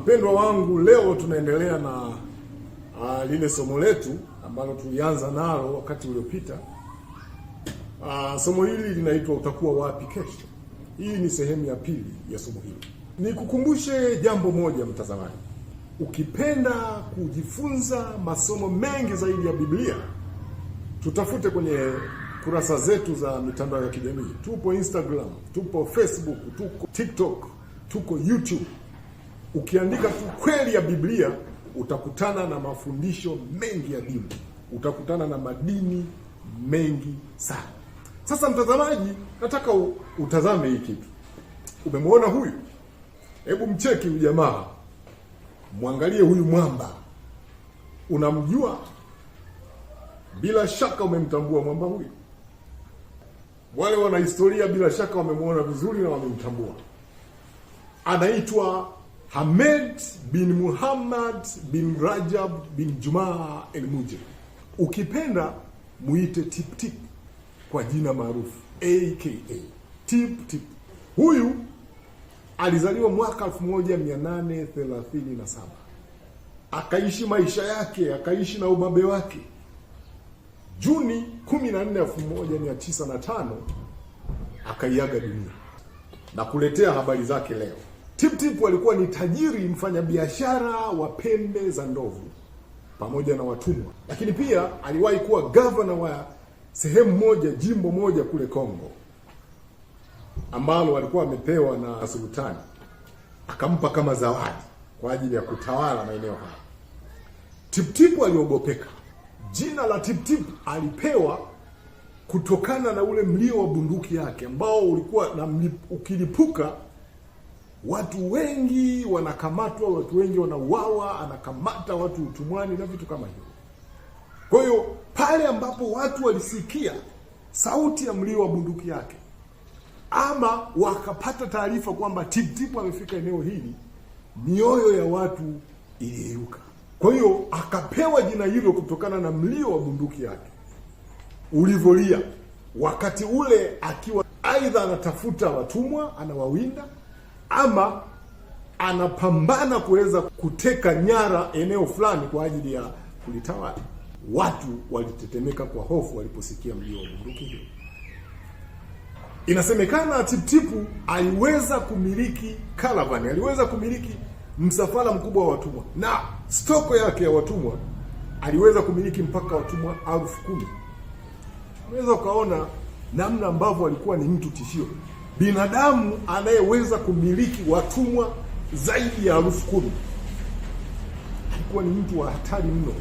Mpendwa wangu, leo tunaendelea na lile somo letu ambalo tulianza nalo wakati uliopita. Somo hili linaitwa utakuwa wapi kesho. Hii ni sehemu ya pili ya somo hili. Nikukumbushe jambo moja mtazamaji. Ukipenda kujifunza masomo mengi zaidi ya Biblia, tutafute kwenye kurasa zetu za mitandao ya kijamii. Tupo Instagram, tupo Facebook, tuko TikTok, tuko YouTube. Ukiandika tu kweli ya Biblia, utakutana na mafundisho mengi ya dini. Utakutana na madini mengi sana. Sasa mtazamaji, nataka utazame hii kitu. Umemwona huyu? Hebu mcheki huyu jamaa. Mwangalie huyu mwamba. Unamjua? Bila shaka umemtambua mwamba huyu. Wale wana historia bila shaka wamemwona vizuri na wamemtambua. Anaitwa Ahmed bin Muhammad bin Rajab bin Jumaa al-Mujib. Ukipenda muite Tip Tip kwa jina maarufu, aka Tip Tip. Huyu alizaliwa mwaka 1837. Akaishi maisha yake, akaishi na ubabe wake. Juni 14, 1905 akaiaga dunia. Na kuletea habari zake leo. Tip Tip alikuwa ni tajiri, mfanyabiashara wa pembe za ndovu pamoja na watumwa. Lakini pia aliwahi kuwa governor wa sehemu moja, jimbo moja kule Kongo, ambalo alikuwa amepewa na sultani, akampa kama zawadi kwa ajili ya kutawala maeneo haya. Tip Tip aliogopeka. Jina la Tip Tip alipewa kutokana na ule mlio wa bunduki yake ambao ulikuwa na ukilipuka watu wengi wanakamatwa, watu wengi wanauawa, anakamata watu utumwani na vitu kama hivyo. Kwa hiyo pale ambapo watu walisikia sauti ya mlio wa bunduki yake, ama wakapata taarifa kwamba Tip Tip amefika eneo hili, mioyo ya watu iliyeyuka. Kwa hiyo akapewa jina hilo kutokana na mlio wa bunduki yake ulivolia wakati ule, akiwa aidha anatafuta watumwa, anawawinda, ama anapambana kuweza kuteka nyara eneo fulani kwa ajili ya kulitawala. Watu walitetemeka kwa hofu waliposikia mlio wa bunduki hiyo. Inasemekana Tip Tip aliweza kumiliki caravan, aliweza kumiliki msafara mkubwa wa watumwa, na stoko yake ya watumwa aliweza kumiliki mpaka watumwa 10,000. Unaweza ukaona namna ambavyo alikuwa ni mtu tishio. Binadamu anayeweza kumiliki watumwa zaidi ya 10,000 alikuwa ni mtu wa hatari mno.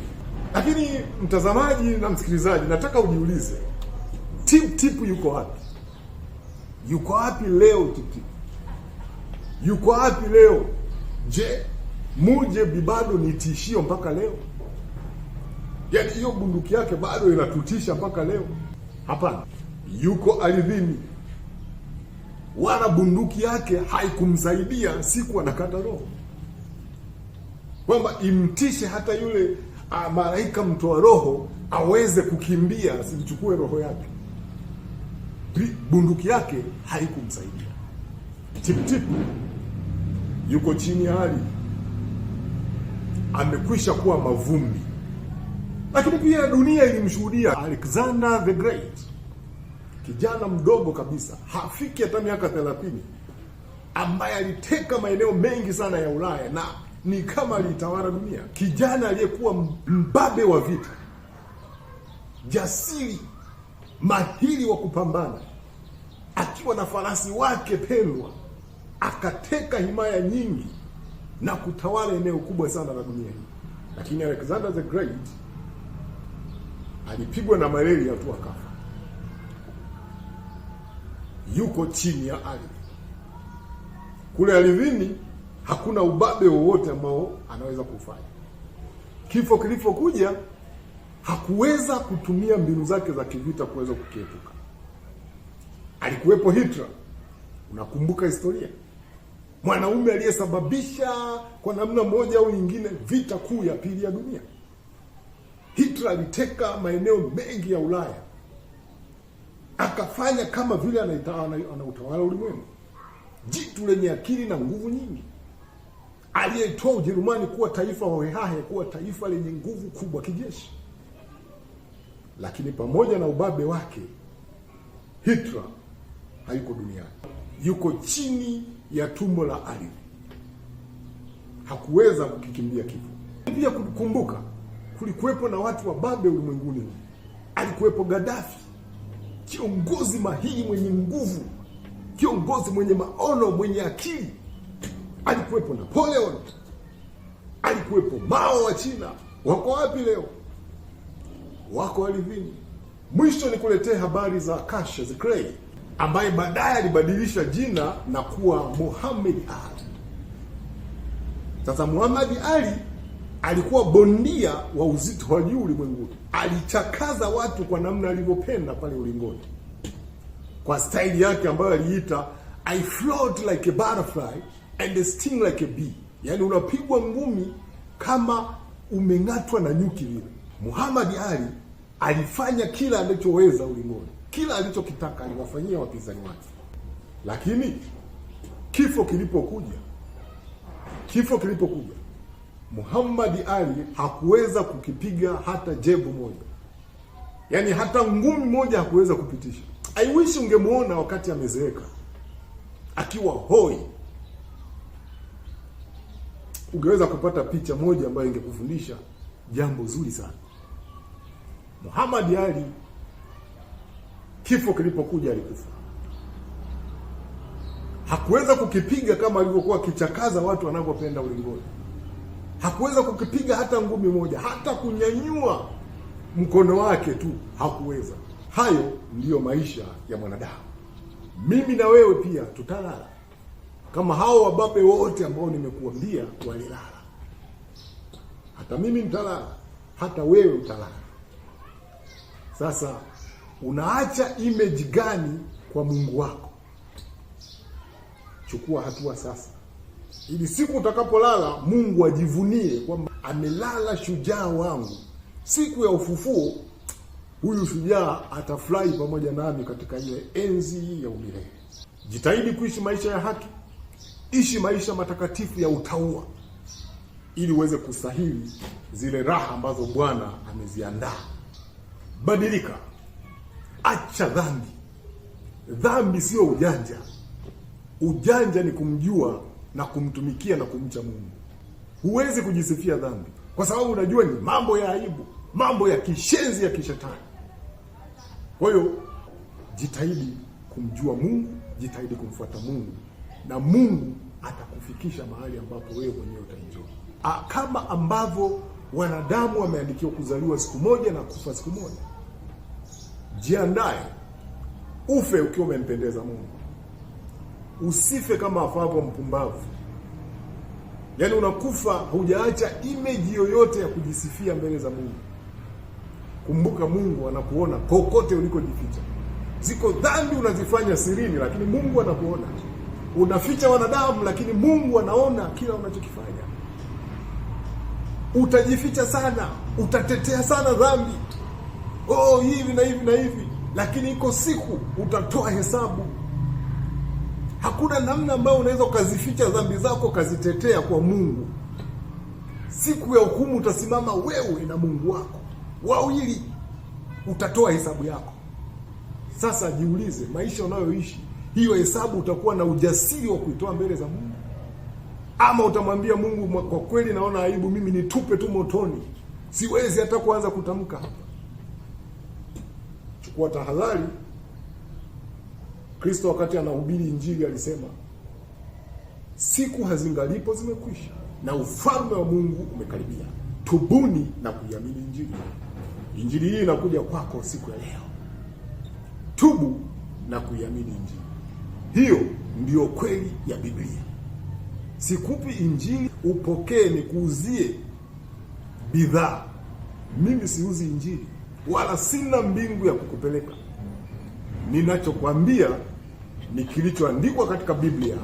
Lakini mtazamaji na msikilizaji, nataka ujiulize, Tip Tip yuko wapi? Yuko wapi leo Tip Tip? Yuko wapi leo? Je, Mujib bado ni tishio mpaka leo? Yaani hiyo bunduki yake bado inatutisha mpaka leo? Hapana. Yuko ardhini. Wala bunduki yake haikumsaidia siku anakata roho, kwamba imtishe hata yule malaika mtoa roho aweze kukimbia asichukue roho yake. Bunduki yake haikumsaidia. Tip Tip yuko chini ya ardhi, amekwisha kuwa mavumbi. Lakini pia dunia ilimshuhudia Alexander the Great, kijana mdogo kabisa, hafiki hata miaka 30, ambaye aliteka maeneo mengi sana ya Ulaya na ni kama alitawala dunia. Kijana aliyekuwa mbabe wa vita, jasiri, mahiri wa kupambana, akiwa na farasi wake pendwa, akateka himaya nyingi na kutawala eneo kubwa sana la dunia hii. Lakini Alexander the Great alipigwa na malaria tu akafa. Yuko chini ya ardhi. Kule ardhini hakuna ubabe wowote ambao anaweza kufanya. Kifo kilipokuja hakuweza kutumia mbinu zake za kivita kuweza kukiepuka. Alikuwepo Hitler. Unakumbuka historia? Mwanaume aliyesababisha kwa namna moja au nyingine vita kuu ya pili ya dunia. Hitler aliteka maeneo mengi ya Ulaya, akafanya kama vile anautawala ulimwengu. Jitu lenye akili na nguvu nyingi. aliyetoa Ujerumani kuwa taifa hohehahe, kuwa taifa lenye nguvu kubwa kijeshi. Lakini pamoja na ubabe wake, Hitler hayuko duniani, yuko chini ya tumbo la ardhi, hakuweza kukikimbia kifo. Pia kukumbuka, kulikuwepo na watu wababe ulimwenguni. Alikuwepo Gaddafi, kiongozi mahiri mwenye nguvu, kiongozi mwenye maono, mwenye akili. Alikuwepo Napoleon, alikuwepo Mao wa China. Wako wapi leo? Wako ardhini. Mwisho ni kuletea habari za Cassius Clay, ambaye baadaye alibadilisha jina na kuwa Muhammad Ali. Sasa Muhammad Ali alikuwa bondia wa uzito wa juu ulimwenguni. Alichakaza watu kwa namna alivyopenda pale ulingoni, kwa staili yake ambayo aliita I float like a butterfly and sting like a bee. Yaani unapigwa ngumi kama umeng'atwa na nyuki vile. Muhammad Ali alifanya kila alichoweza ulingoni, kila alichokitaka aliwafanyia wapinzani wake. Lakini kifo kilipokuja, Muhammad Ali hakuweza kukipiga hata jebu moja, yaani hata ngumi moja hakuweza kupitisha. I wish ungemuona wakati amezeeka akiwa hoi, ungeweza kupata picha moja ambayo ingekufundisha jambo zuri sana. Muhammad Ali kifo kilipokuja alikufa. Hakuweza kukipiga kama alivyokuwa kichakaza watu wanavyopenda ulingoni. Hakuweza kukipiga hata ngumi moja, hata kunyanyua mkono wake tu hakuweza. Hayo ndiyo maisha ya mwanadamu. Mimi na wewe pia tutalala kama hao wababe wote ambao nimekuambia walilala. Hata mimi nitalala, hata wewe utalala. Sasa unaacha image gani kwa Mungu wako? Chukua hatua sasa, ili siku utakapolala Mungu ajivunie kwamba amelala shujaa wangu. Siku ya ufufuo huyu shujaa atafurahi pamoja nami katika ile enzi ya umilele. Jitahidi kuishi maisha ya haki, ishi maisha matakatifu ya utauwa, ili uweze kustahili zile raha ambazo Bwana ameziandaa. Badilika, acha dhambi. Dhambi sio ujanja. Ujanja ni kumjua na kumtumikia na kumcha Mungu. Huwezi kujisifia dhambi, kwa sababu unajua ni mambo ya aibu, mambo ya kishenzi ya kishetani. Kwa hiyo jitahidi kumjua Mungu, jitahidi kumfuata Mungu, na Mungu atakufikisha mahali ambapo wewe mwenyewe utaenjoy. Kama ambavyo wanadamu wameandikiwa kuzaliwa siku moja na kufa siku moja, jiandae ufe ukiwa umempendeza Mungu. Usife kama afavyo mpumbavu. Yaani unakufa hujaacha image yoyote ya kujisifia mbele za Mungu. Kumbuka Mungu anakuona kokote ulikojificha. Ziko dhambi unazifanya sirini, lakini Mungu anakuona. Unaficha wanadamu, lakini Mungu anaona kila unachokifanya. Utajificha sana, utatetea sana dhambi. Hivi na hivi na hivi, lakini iko siku utatoa hesabu. Hakuna namna ambayo unaweza ukazificha dhambi zako ukazitetea kwa Mungu. Siku ya hukumu utasimama wewe na Mungu wako, wawili, utatoa hesabu yako. Sasa jiulize, maisha unayoishi, hiyo hesabu utakuwa na ujasiri wa kuitoa mbele za Mungu? Ama utamwambia Mungu, kwa kweli naona aibu, mimi nitupe tu motoni, siwezi hata kuanza kutamka hapa. Chukua tahadhari. Kristo wakati anahubiri Injili alisema, siku hazingalipo zimekwisha na ufalme wa Mungu umekaribia. Tubuni na kuiamini Injili. Injili hii inakuja kwako siku ya leo. Tubu na kuiamini Injili. Hiyo ndiyo kweli ya Biblia. Sikupi Injili upokee nikuuzie bidhaa. Mimi siuzi Injili, wala sina mbingu ya kukupeleka. Ninachokwambia ni kilichoandikwa katika Biblia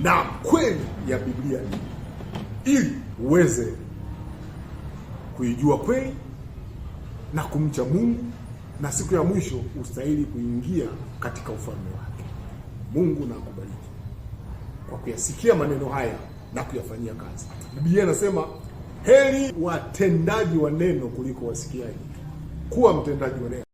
na kweli ya Biblia, ili uweze kuijua kweli na kumcha Mungu, na siku ya mwisho ustahili kuingia katika ufalme wake. Mungu na akubariki kwa kuyasikia maneno haya na kuyafanyia kazi. Biblia inasema heri watendaji wa neno kuliko wasikiaji. Kuwa mtendaji wa neno.